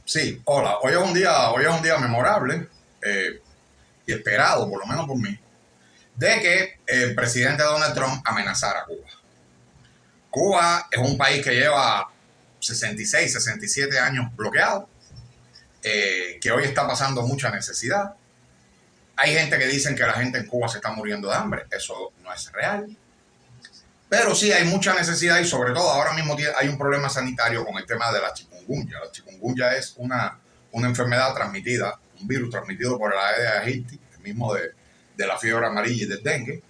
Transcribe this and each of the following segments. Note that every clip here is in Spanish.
Sí, hola. Hoy es un día memorable y esperado, por lo menos por mí, de que el presidente Donald Trump amenazara a Cuba. Cuba es un país que lleva 66, 67 años bloqueado, que hoy está pasando mucha necesidad. Hay gente que dicen que la gente en Cuba se está muriendo de hambre. Eso no es real. Pero sí hay mucha necesidad y sobre todo ahora mismo hay un problema sanitario con el tema de la chikungunya. La chikungunya es una enfermedad transmitida, un virus transmitido por el Aedes aegypti, el mismo de la fiebre amarilla y del dengue,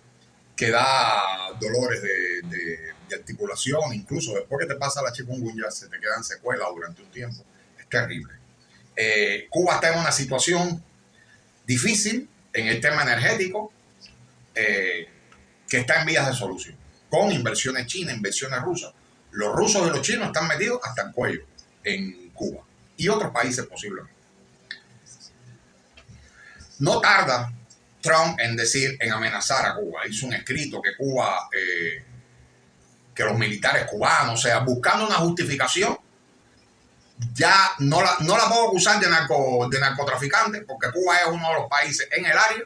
que da dolores de articulación, incluso después que te pasa la chikungunya se te quedan secuelas durante un tiempo. Es terrible. Cuba está en una situación difícil en el tema energético, que está en vías de solución, con inversiones chinas, inversiones rusas. Los rusos y los chinos están metidos hasta el cuello en Cuba y otros países posiblemente. No tarda Trump en amenazar a Cuba. Hizo un escrito que Cuba, que los militares cubanos, o sea, buscando una justificación, ya no la puedo acusar de narcotraficante, porque Cuba es uno de los países en el área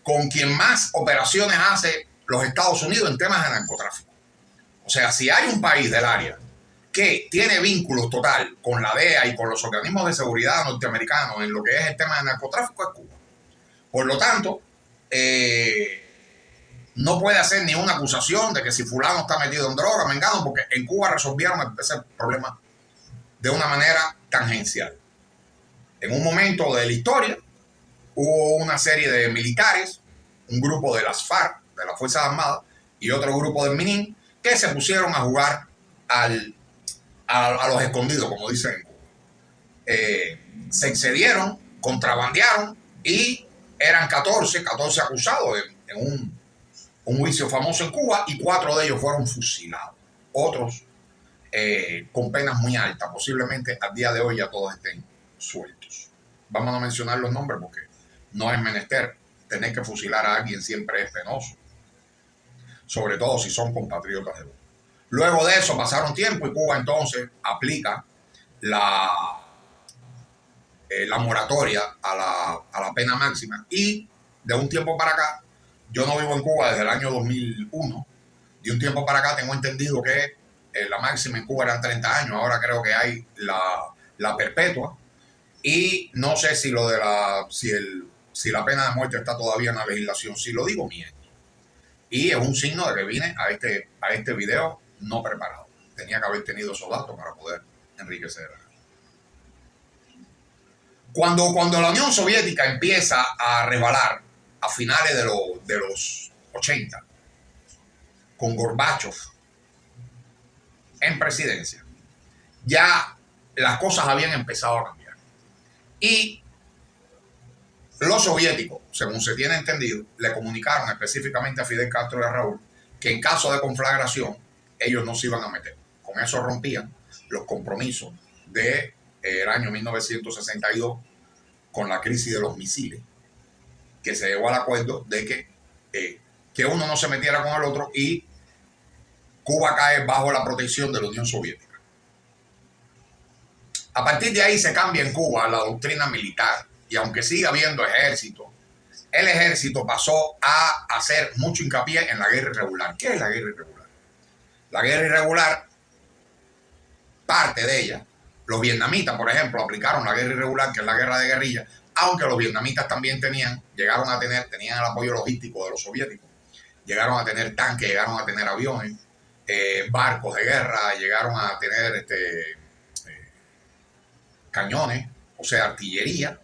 con quien más operaciones hace los Estados Unidos en temas de narcotráfico. O sea, si hay un país del área que tiene vínculos total con la DEA y con los organismos de seguridad norteamericanos en lo que es el tema de narcotráfico, es Cuba. Por lo tanto, no puede hacer ni una acusación de que si fulano está metido en droga, mengano, porque en Cuba resolvieron ese problema de una manera tangencial. En un momento de la historia, hubo una serie de militares, un grupo de las FARC, de las Fuerzas Armadas, y otro grupo del MININ, que se pusieron a jugar a los escondidos, como dicen en Cuba. Se excedieron, contrabandearon y eran 14 acusados en un juicio famoso en Cuba y 4 de ellos fueron fusilados. Otros con penas muy altas, posiblemente al día de hoy ya todos estén sueltos. Vamos a mencionar los nombres porque no es menester. Tener que fusilar a alguien siempre es penoso, sobre todo si son compatriotas de uno. Luego de eso pasaron tiempo y Cuba entonces aplica la moratoria a la pena máxima, y de un tiempo para acá, yo no vivo en Cuba desde el año 2001, de un tiempo para acá tengo entendido que la máxima en Cuba eran 30 años, ahora creo que hay la perpetua, y no sé si lo de si la pena de muerte está todavía en la legislación. Si lo digo, miento. Y es un signo de que vine a este video no preparado. Tenía que haber tenido esos datos para poder enriquecer. Cuando la Unión Soviética empieza a resbalar a finales de los 80, con Gorbachev en presidencia, ya las cosas habían empezado a cambiar. Y los soviéticos, según se tiene entendido, le comunicaron específicamente a Fidel Castro y a Raúl que en caso de conflagración ellos no se iban a meter. Con eso rompían los compromisos del año 1962 con la crisis de los misiles, que se llegó al acuerdo de que uno no se metiera con el otro y Cuba cae bajo la protección de la Unión Soviética. A partir de ahí se cambia en Cuba la doctrina militar, y aunque siga habiendo ejército, el ejército pasó a hacer mucho hincapié en la guerra irregular. ¿Qué es la guerra irregular? La guerra irregular, parte de ella, los vietnamitas, por ejemplo, aplicaron la guerra irregular, que es la guerra de guerrilla, aunque los vietnamitas también tenían el apoyo logístico de los soviéticos. Llegaron a tener tanques, llegaron a tener aviones, barcos de guerra, llegaron a tener cañones, o sea, artillería.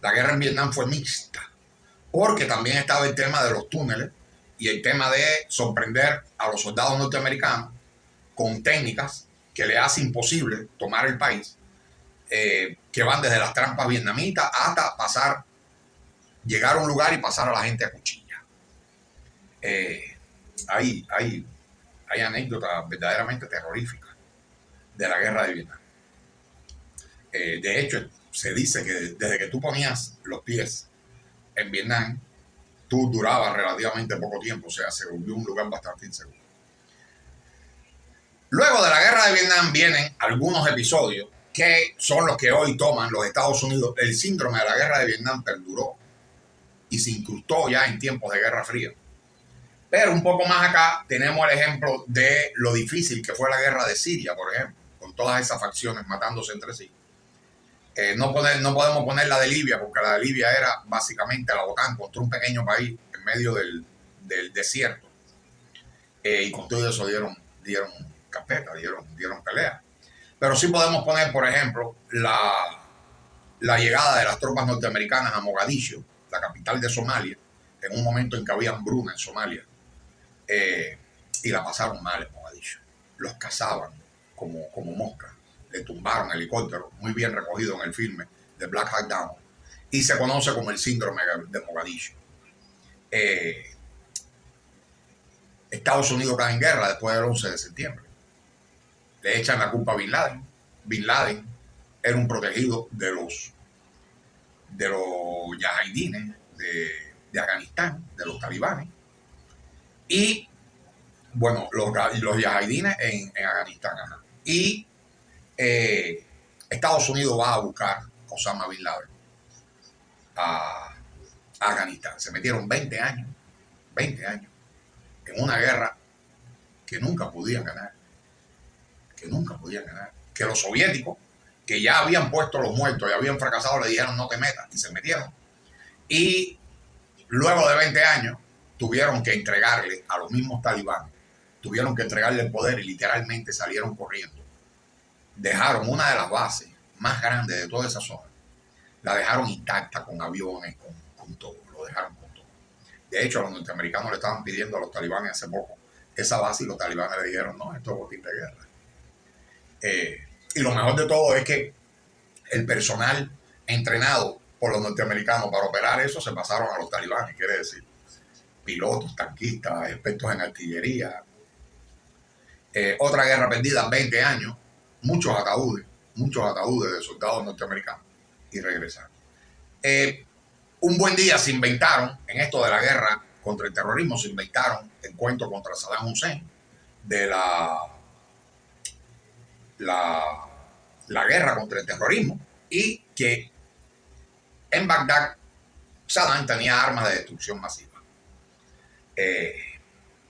La guerra en Vietnam fue mixta, porque también estaba el tema de los túneles y el tema de sorprender a los soldados norteamericanos con técnicas que le hace imposible tomar el país, que van desde las trampas vietnamitas hasta llegar a un lugar y pasar a la gente a cuchilla. Hay anécdotas verdaderamente terroríficas de la guerra de Vietnam. De hecho, se dice que desde que tú ponías los pies en Vietnam, tú durabas relativamente poco tiempo, o sea, se volvió un lugar bastante inseguro. Luego de la guerra de Vietnam vienen algunos episodios que son los que hoy toman los Estados Unidos. El síndrome de la guerra de Vietnam perduró y se incrustó ya en tiempos de Guerra Fría. Pero un poco más acá tenemos el ejemplo de lo difícil que fue la guerra de Siria, por ejemplo, con todas esas facciones matándose entre sí. No podemos poner la de Libia, porque la de Libia era básicamente la OTAN contra un pequeño país en medio del desierto. Y con todo eso dieron carpeta, dieron pelea. Pero sí podemos poner, por ejemplo, la llegada de las tropas norteamericanas a Mogadiscio, la capital de Somalia, en un momento en que había hambruna en Somalia. Y la pasaron mal en Mogadiscio. Los cazaban como moscas. Le tumbaron helicópteros, muy bien recogido en el filme de Black Hawk Down. Y se conoce como el síndrome de Mogadiscio. Estados Unidos cae en guerra después del 11 de septiembre. Le echan la culpa a Bin Laden. Bin Laden era un protegido de los yahidines de Afganistán, de los talibanes. Y, bueno, los yahidines en Afganistán. Ajá. Y Estados Unidos va a buscar a Osama Bin Laden a Afganistán. Se metieron 20 años en una guerra que nunca podían ganar. Que los soviéticos, que ya habían puesto los muertos y habían fracasado, le dijeron no te metas, y se metieron. Y luego de 20 años tuvieron que entregarle a los mismos talibanes, tuvieron que entregarle el poder y literalmente salieron corriendo. Dejaron una de las bases más grandes de toda esa zona, la dejaron intacta con aviones, con todo, lo dejaron con todo. De hecho, los norteamericanos le estaban pidiendo a los talibanes hace poco esa base y los talibanes le dijeron no, esto es botín de guerra. Y lo mejor de todo es que el personal entrenado por los norteamericanos para operar eso se pasaron a los talibanes, quiere decir pilotos, tanquistas, expertos en artillería. Otra guerra perdida, 20 años, muchos ataúdes de soldados norteamericanos y regresaron. Un buen día se inventaron, en esto de la guerra contra el terrorismo, se inventaron el cuento contra Saddam Hussein de la guerra contra el terrorismo, y que en Bagdad Saddam tenía armas de destrucción masiva.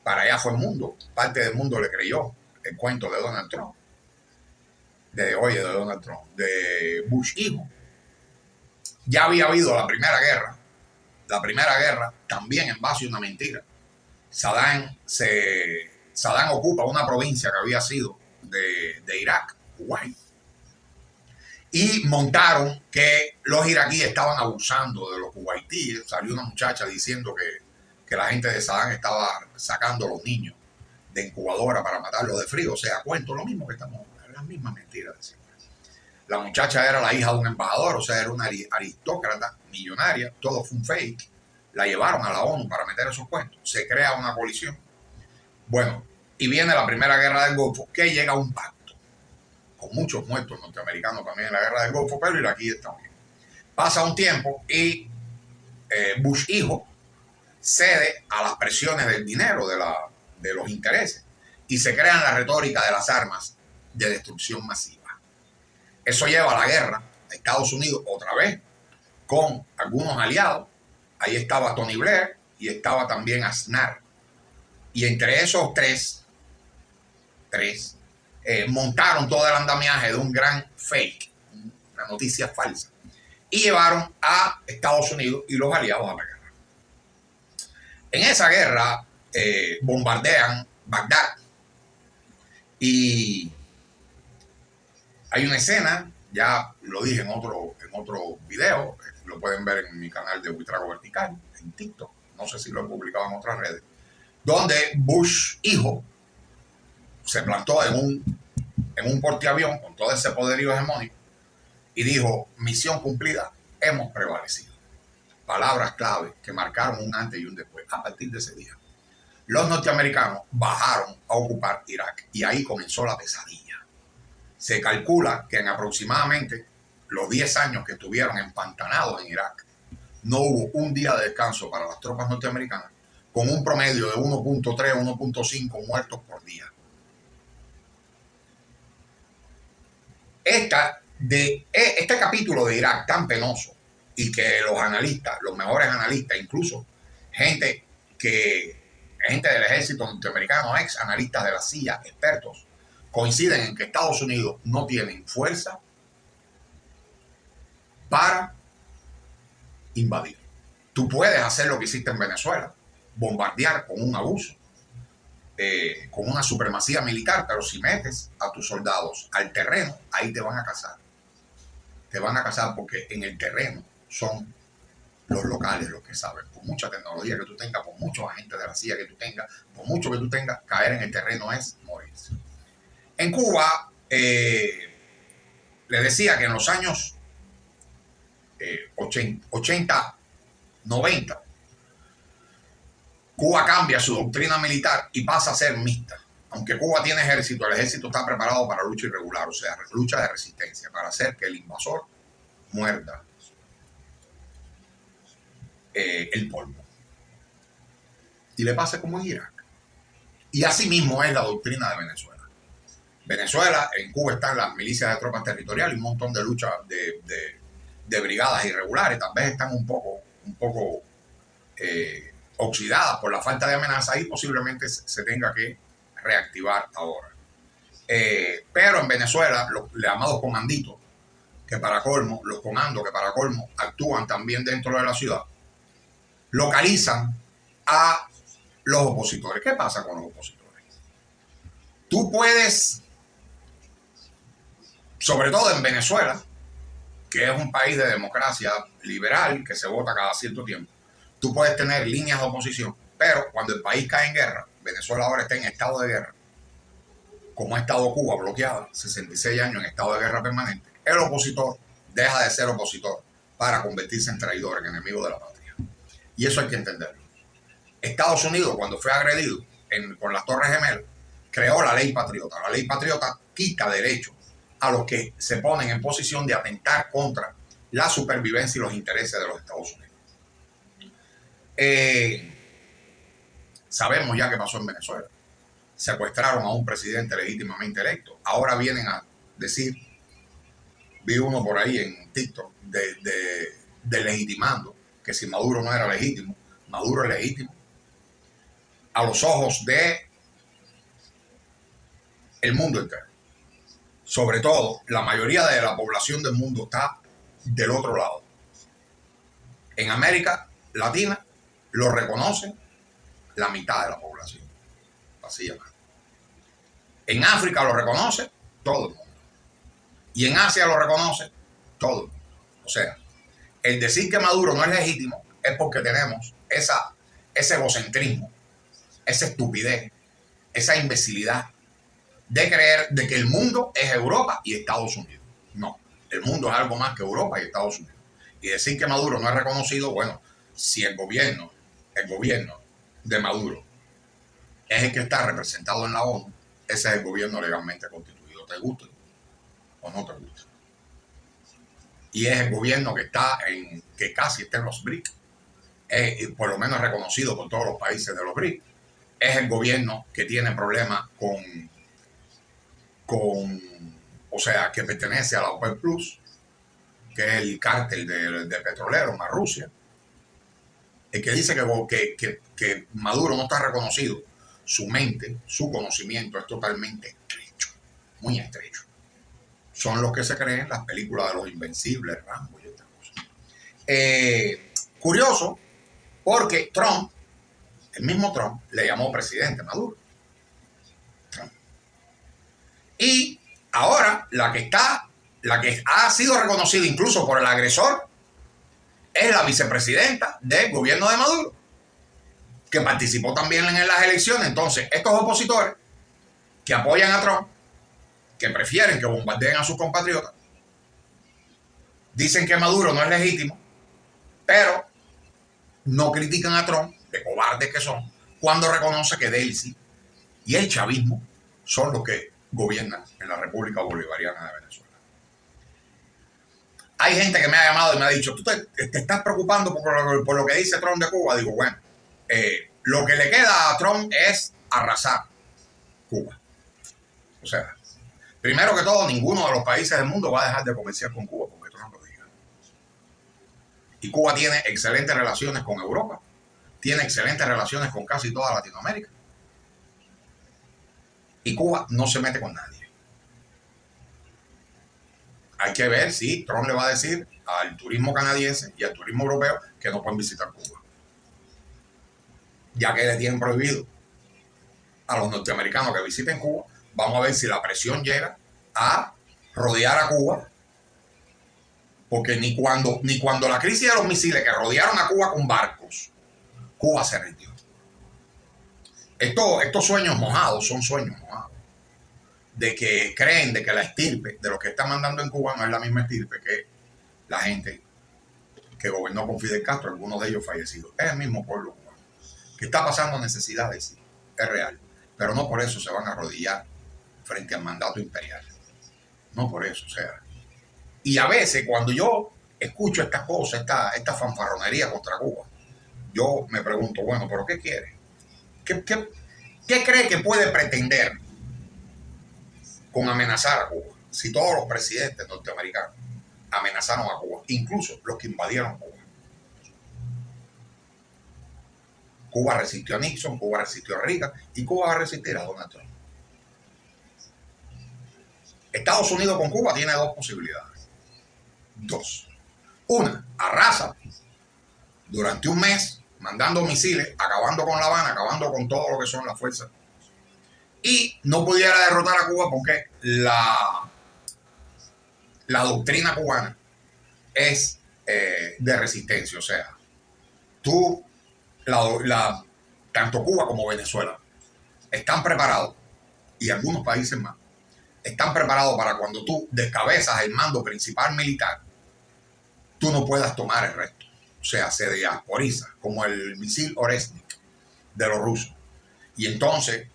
Para allá fue el mundo, parte del mundo le creyó el cuento de Donald Trump, de Bush hijo. Ya había habido la primera guerra también en base a una mentira. Saddam ocupa una provincia que había sido de Irak, Kuwait, y montaron que los iraquíes estaban abusando de los kuwaitíes. Salió una muchacha diciendo que la gente de Saddam estaba sacando a los niños de incubadora para matarlos de frío. O sea, cuento lo mismo que estamos, las mismas mentiras de siempre. La muchacha era la hija de un embajador, o sea, era una aristócrata millonaria, todo fue un fake. La llevaron a la ONU para meter esos cuentos. Se crea una coalición. Bueno, y viene la primera guerra del Golfo, que llega a un pacto, con muchos muertos norteamericanos también en la guerra del Golfo, pero iraquíes también. Pasa un tiempo y Bush hijo cede a las presiones del dinero, de los intereses, y se crean la retórica de las armas de destrucción masiva. Eso lleva a la guerra a Estados Unidos otra vez, con algunos aliados. Ahí estaba Tony Blair y estaba también Aznar. Y entre esos tres montaron todo el andamiaje de un gran fake, una noticia falsa, y llevaron a Estados Unidos y los aliados a la guerra. En esa guerra bombardean Bagdad y hay una escena, ya lo dije en otro video, lo pueden ver en mi canal de Buitrago Vertical, en TikTok, no sé si lo he publicado en otras redes, donde Bush hijo se plantó en un porteavión con todo ese poderío hegemónico y dijo, misión cumplida, hemos prevalecido. Palabras clave que marcaron un antes y un después. A partir de ese día, los norteamericanos bajaron a ocupar Irak y ahí comenzó la pesadilla. Se calcula que en aproximadamente los 10 años que estuvieron empantanados en Irak, no hubo un día de descanso para las tropas norteamericanas, con un promedio de 1.3, 1.5 muertos por día. Esta de este capítulo de Irak tan penoso y que los analistas, los mejores analistas, incluso gente del ejército norteamericano, ex analistas de la CIA, expertos, coinciden en que Estados Unidos no tiene fuerza para invadir. Tú puedes hacer lo que hiciste en Venezuela, bombardear con un abuso, con una supremacía militar, pero si metes a tus soldados al terreno, ahí te van a cazar. Te van a cazar porque en el terreno son los locales los que saben. Por mucha tecnología que tú tengas, por muchos agentes de la CIA que tú tengas, por mucho que tú tengas, caer en el terreno es morirse. En Cuba, le decía que en los años 80, 90, Cuba cambia su doctrina militar y pasa a ser mixta. Aunque Cuba tiene ejército, el ejército está preparado para lucha irregular, o sea, lucha de resistencia, para hacer que el invasor muerda el polvo. Y le pase como en Irak. Y así mismo es la doctrina de Venezuela. Venezuela, en Cuba están las milicias de tropas territoriales y un montón de luchas de brigadas irregulares. Tal vez están un poco oxidadas por la falta de amenaza y posiblemente se tenga que reactivar ahora. Pero en Venezuela, los llamados comanditos, que para colmo, los comandos que para colmo actúan también dentro de la ciudad, localizan a los opositores. ¿Qué pasa con los opositores? Tú puedes, sobre todo en Venezuela, que es un país de democracia liberal, que se vota cada cierto tiempo, tú puedes tener líneas de oposición, pero cuando el país cae en guerra, Venezuela ahora está en estado de guerra, como ha estado Cuba bloqueada, 66 años en estado de guerra permanente, el opositor deja de ser opositor para convertirse en traidor, en enemigo de la patria. Y eso hay que entenderlo. Estados Unidos, cuando fue agredido con las Torres Gemelas, creó la ley patriota. La ley patriota quita derechos a los que se ponen en posición de atentar contra la supervivencia y los intereses de los Estados Unidos. Sabemos ya qué pasó en Venezuela. Secuestraron a un presidente legítimamente electo. Ahora vienen a decir, vi uno por ahí en TikTok, de legitimando que si Maduro no era legítimo, Maduro es legítimo. A los ojos de el mundo entero. Sobre todo, la mayoría de la población del mundo está del otro lado. En América Latina lo reconoce la mitad de la población. Así llamado. En África lo reconoce todo el mundo. Y en Asia lo reconoce todo el mundo. O sea, el decir que Maduro no es legítimo es porque tenemos ese egocentrismo, esa estupidez, esa imbecilidad de creer de que el mundo es Europa y Estados Unidos. No, el mundo es algo más que Europa y Estados Unidos. Y decir que Maduro no es reconocido, bueno, si el gobierno de Maduro es el que está representado en la ONU, ese es el gobierno legalmente constituido, te guste o no te guste. Y es el gobierno que casi está en los BRICS, por lo menos reconocido por todos los países de los BRICS. Es el gobierno que tiene problemas o sea, que pertenece a la OPEP Plus, que es el cártel de petroleros más Rusia, el que dice que Maduro no está reconocido. Su mente, su conocimiento es totalmente estrecho, muy estrecho. Son los que se creen las películas de los Invencibles, Rambo y otras cosas. Curioso, porque Trump, el mismo Trump, le llamó presidente Maduro. Trump. Y ahora la que ha sido reconocida incluso por el agresor es la vicepresidenta del gobierno de Maduro, que participó también en las elecciones. Entonces, estos opositores que apoyan a Trump, que prefieren que bombardeen a sus compatriotas, dicen que Maduro no es legítimo, pero no critican a Trump, de cobardes que son, cuando reconoce que Delcy y el chavismo son los que gobiernan en la República Bolivariana de Venezuela. Hay gente que me ha llamado y me ha dicho, ¿tú te estás preocupando por lo que dice Trump de Cuba? Digo, bueno, lo que le queda a Trump es arrasar Cuba. O sea, Primero que todo, ninguno de los países del mundo va a dejar de comerciar con Cuba, porque Trump lo diga. Y Cuba tiene excelentes relaciones con Europa, tiene excelentes relaciones con casi toda Latinoamérica. Y Cuba no se mete con nadie. Hay que ver si Trump le va a decir al turismo canadiense y al turismo europeo que no pueden visitar Cuba, ya que le tienen prohibido a los norteamericanos que visiten Cuba. Vamos a ver si la presión llega a rodear a Cuba, porque ni cuando la crisis de los misiles que rodearon a Cuba con barcos, Cuba se rindió. Estos sueños mojados son sueños mojados, de que creen de que la estirpe de los que están mandando en Cuba no es la misma estirpe que la gente que gobernó con Fidel Castro, algunos de ellos fallecidos. Es el mismo pueblo cubano, que está pasando necesidades, sí, es real, pero no por eso se van a arrodillar frente al mandato imperial. No por eso, o sea. Y a veces cuando yo escucho estas cosas, esta fanfarronería contra Cuba, yo me pregunto, bueno, ¿pero qué quiere? ¿Qué cree que puede pretender con amenazar a Cuba? Si todos los presidentes norteamericanos amenazaron a Cuba, incluso los que invadieron Cuba. Cuba resistió a Nixon, Cuba resistió a Reagan y Cuba va a resistir a Donald Trump. Estados Unidos con Cuba tiene dos posibilidades. Dos. Una, arrasa durante un mes mandando misiles, acabando con La Habana, acabando con todo lo que son las fuerzas. Y no pudiera derrotar a Cuba porque la doctrina cubana es de resistencia. O sea, tanto Cuba como Venezuela están preparados, y algunos países más, están preparados para cuando tú descabezas el mando principal militar, tú no puedas tomar el resto. O sea, se diasporiza, como el misil Oresnik de los rusos. Y entonces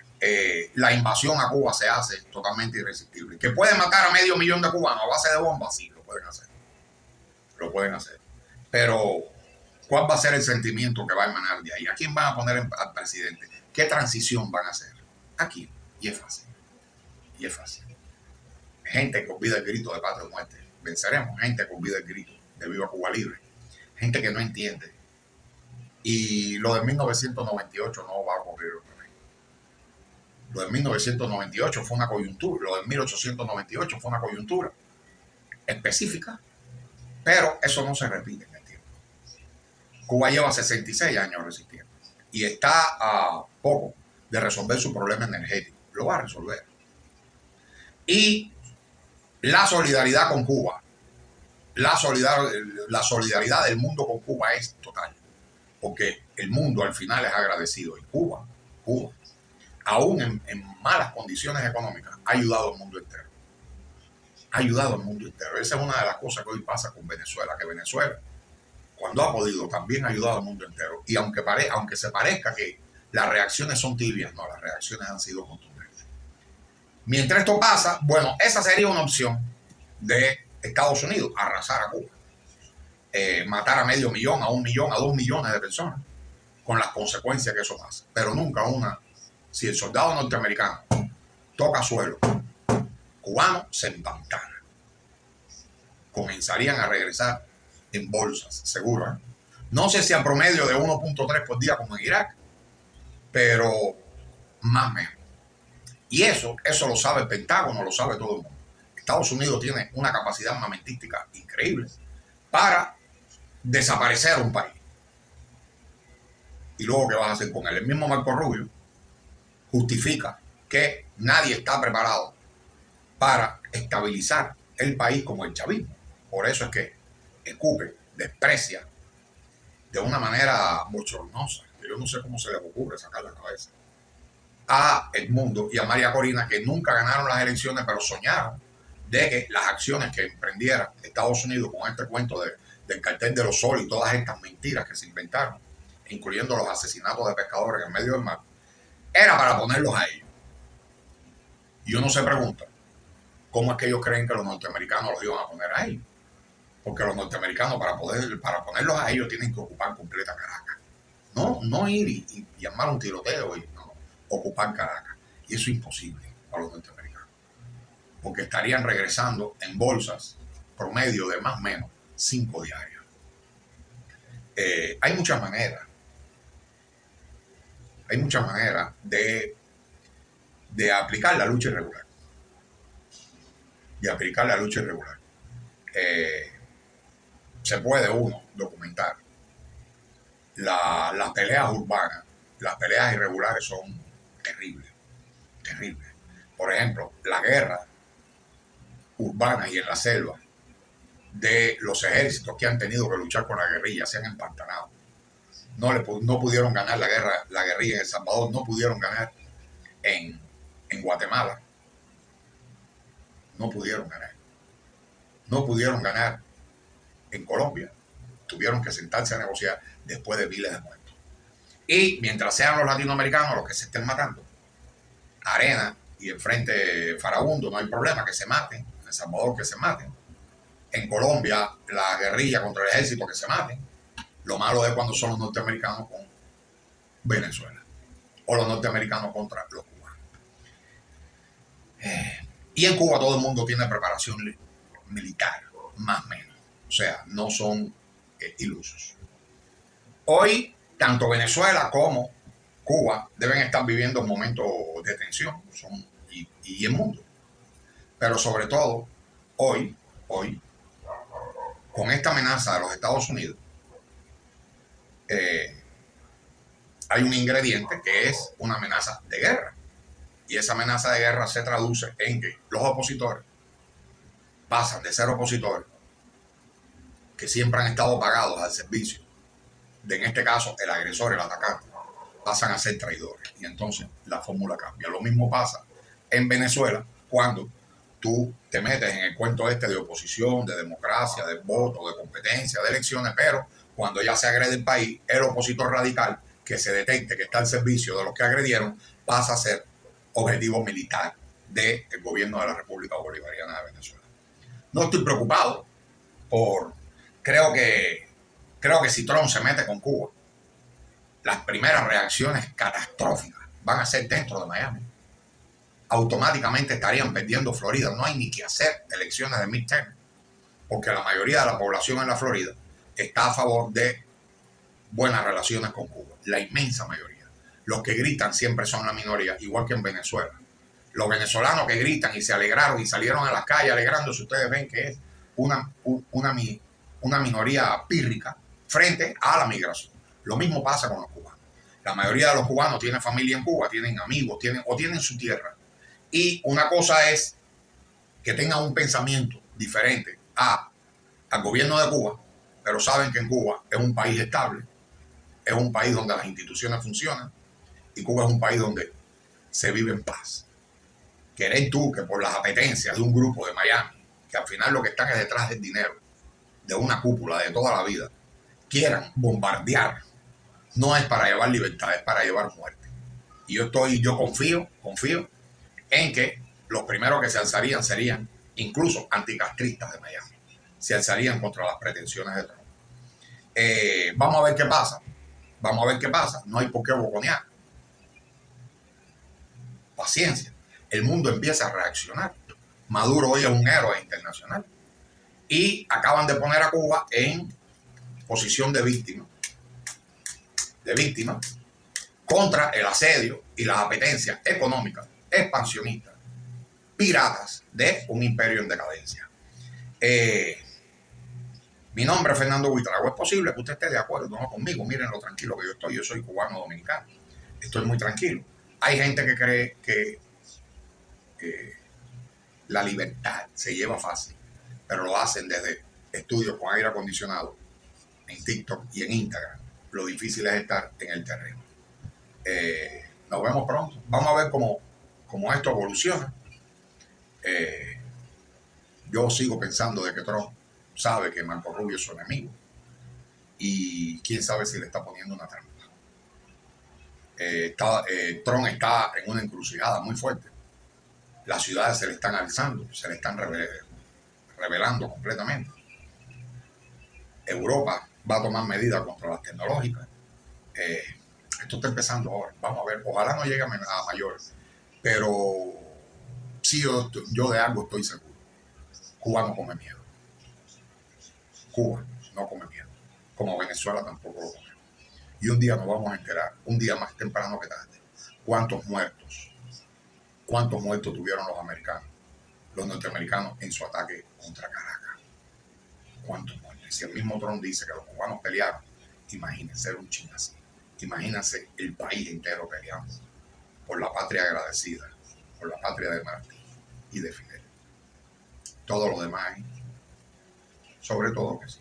la invasión a Cuba se hace totalmente irresistible. ¿Que puede matar a 500,000 de cubanos a base de bombas? Sí, lo pueden hacer. Lo pueden hacer. Pero, ¿cuál va a ser el sentimiento que va a emanar de ahí? ¿A quién van a poner al presidente? ¿Qué transición van a hacer? Aquí. Y es fácil. Y es fácil. Gente que olvida el grito de patria o muerte. Venceremos. Gente que olvida el grito de viva Cuba libre. Gente que no entiende. Y lo de 1998 no va a ocurrir otra vez. Lo de 1998 fue una coyuntura. Lo de 1898 fue una coyuntura específica. Pero eso no se repite en el tiempo. Cuba lleva 66 años resistiendo. Y está a poco de resolver su problema energético. Lo va a resolver. Y la solidaridad con Cuba, la solidaridad del mundo con Cuba es total, porque el mundo al final es agradecido. Y Cuba, aún en malas condiciones económicas, ha ayudado al mundo entero. Ha ayudado al mundo entero. Esa es una de las cosas que hoy pasa con Venezuela, que Venezuela, cuando ha podido, también ha ayudado al mundo entero. Y aunque se parezca que las reacciones son tibias, no, las reacciones han sido contundentes. Mientras esto pasa, bueno, esa sería una opción de Estados Unidos, arrasar a Cuba. Matar a 500,000, a 1,000,000, a 2,000,000 de personas, con las consecuencias que eso pasa. Pero nunca si el soldado norteamericano toca suelo cubano, se empantana. Comenzarían a regresar en bolsas, seguro. No sé si a promedio de 1.3 por día como en Irak, pero más o menos. Y eso lo sabe el Pentágono, lo sabe todo el mundo. Estados Unidos tiene una capacidad armamentística increíble para desaparecer un país. Y luego, ¿qué vas a hacer con él? El mismo Marco Rubio justifica que nadie está preparado para estabilizar el país como el chavismo. Por eso es que escupe, desprecia de una manera bochornosa, que yo no sé cómo se les ocurre sacar la cabeza, a Edmundo y a María Corina, que nunca ganaron las elecciones, pero soñaron de que las acciones que emprendiera Estados Unidos con este cuento del cartel de los Sol y todas estas mentiras que se inventaron, incluyendo los asesinatos de pescadores en el medio del mar, era para ponerlos a ellos. Y uno se pregunta, ¿cómo es que ellos creen que los norteamericanos los iban a poner a ellos? Porque los norteamericanos para ponerlos a ellos tienen que ocupar completa Caracas. No ir y armar un tiroteo y no, ocupar Caracas. Y eso es imposible para los norteamericanos. porque estarían regresando en bolsas promedio de más o menos 5 diarios. Hay muchas maneras. Hay muchas maneras de aplicar la lucha irregular. De aplicar la lucha irregular. Se puede uno documentar las peleas urbanas, las peleas irregulares son terribles, terribles. Por ejemplo, la guerra urbana y en la selva de los ejércitos que han tenido que luchar con la guerrilla se han empantanado. No pudieron ganar la guerrilla en El Salvador, no pudieron ganar en Guatemala, no pudieron ganar en Colombia, tuvieron que sentarse a negociar después de miles de muertos. Y mientras sean los latinoamericanos los que se estén matando, Arena y el Frente Farabundo, no hay problema, que se maten, en El Salvador que se maten, en Colombia la guerrilla contra el ejército que se maten. Lo malo es cuando son los norteamericanos con Venezuela o los norteamericanos contra los cubanos. Y en Cuba todo el mundo tiene preparación militar, más o menos. O sea, no son ilusos. Hoy, tanto Venezuela como Cuba deben estar viviendo un momento de tensión y el mundo. Pero sobre todo, hoy, con esta amenaza de los Estados Unidos, hay un ingrediente que es una amenaza de guerra. Y esa amenaza de guerra se traduce en que los opositores pasan de ser opositores, que siempre han estado pagados al servicio de, en este caso, el agresor, el atacante, pasan a ser traidores. Y entonces la fórmula cambia. Lo mismo pasa en Venezuela cuando tú te metes en el cuento este de oposición, de democracia, de voto, de competencia, de elecciones, pero cuando ya se agrede el país, el opositor radical que se detecte que está al servicio de los que agredieron pasa a ser objetivo militar del gobierno de la República Bolivariana de Venezuela. No estoy preocupado creo que si Trump se mete con Cuba, las primeras reacciones catastróficas van a ser dentro de Miami. Automáticamente estarían perdiendo Florida. No hay ni que hacer elecciones de midterm, porque la mayoría de la población en la Florida está a favor de buenas relaciones con Cuba. La inmensa mayoría. Los que gritan siempre son la minoría, igual que en Venezuela. Los venezolanos que gritan y se alegraron y salieron a las calles alegrándose, ustedes ven que es una minoría pírrica frente a la migración. Lo mismo pasa con los cubanos. La mayoría de los cubanos tienen familia en Cuba, tienen amigos, tienen su tierra. Y una cosa es que tengan un pensamiento diferente al gobierno de Cuba, pero saben que en Cuba es un país estable, es un país donde las instituciones funcionan y Cuba es un país donde se vive en paz. ¿Querés tú que por las apetencias de un grupo de Miami, que al final lo que están es detrás del dinero, de una cúpula de toda la vida, quieran bombardear? No es para llevar libertad, es para llevar muerte. Y yo confío en que los primeros que se alzarían serían incluso anticastristas de Miami. Se alzarían contra las pretensiones de Trump. Vamos a ver qué pasa. No hay por qué boconear. Paciencia. El mundo empieza a reaccionar. Maduro hoy es un héroe internacional. Y acaban de poner a Cuba en posición de víctima contra el asedio y las apetencias económicas, expansionistas, piratas de un imperio en decadencia. Mi nombre es Fernando Buitrago. Es posible que usted esté de acuerdo no conmigo. Miren lo tranquilo que yo estoy. Yo soy cubano dominicano. Estoy muy tranquilo. Hay gente que cree que la libertad se lleva fácil, pero lo hacen desde estudios con aire acondicionado en TikTok y en Instagram. Lo difícil es estar en el terreno. Nos vemos pronto. Vamos a ver cómo esto evoluciona. Yo sigo pensando de que Trump sabe que Marco Rubio es su enemigo y quién sabe si le está poniendo una trampa. Trump está en una encrucijada muy fuerte. Las ciudades se le están alzando, se le están revelando completamente. Europa va a tomar medidas contra las tecnológicas. Esto está empezando ahora. Vamos a ver. Ojalá no llegue a mayores. Pero sí, yo de algo estoy seguro. Cuba no come miedo. Cuba no come miedo. Como Venezuela tampoco lo come. Y un día nos vamos a enterar, un día más temprano que tarde, cuántos muertos tuvieron los americanos, los norteamericanos en su ataque contra Caracas. ¿Cuántos muertos? Si el mismo Trump dice que los cubanos pelearon, imagínense un ching así. Imagínense el país entero peleando por la patria agradecida, por la patria de Martí y de Fidel. Todo lo demás, sobre todo que sí.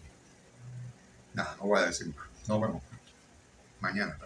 Nada, no voy a decir más. Nos vemos mañana.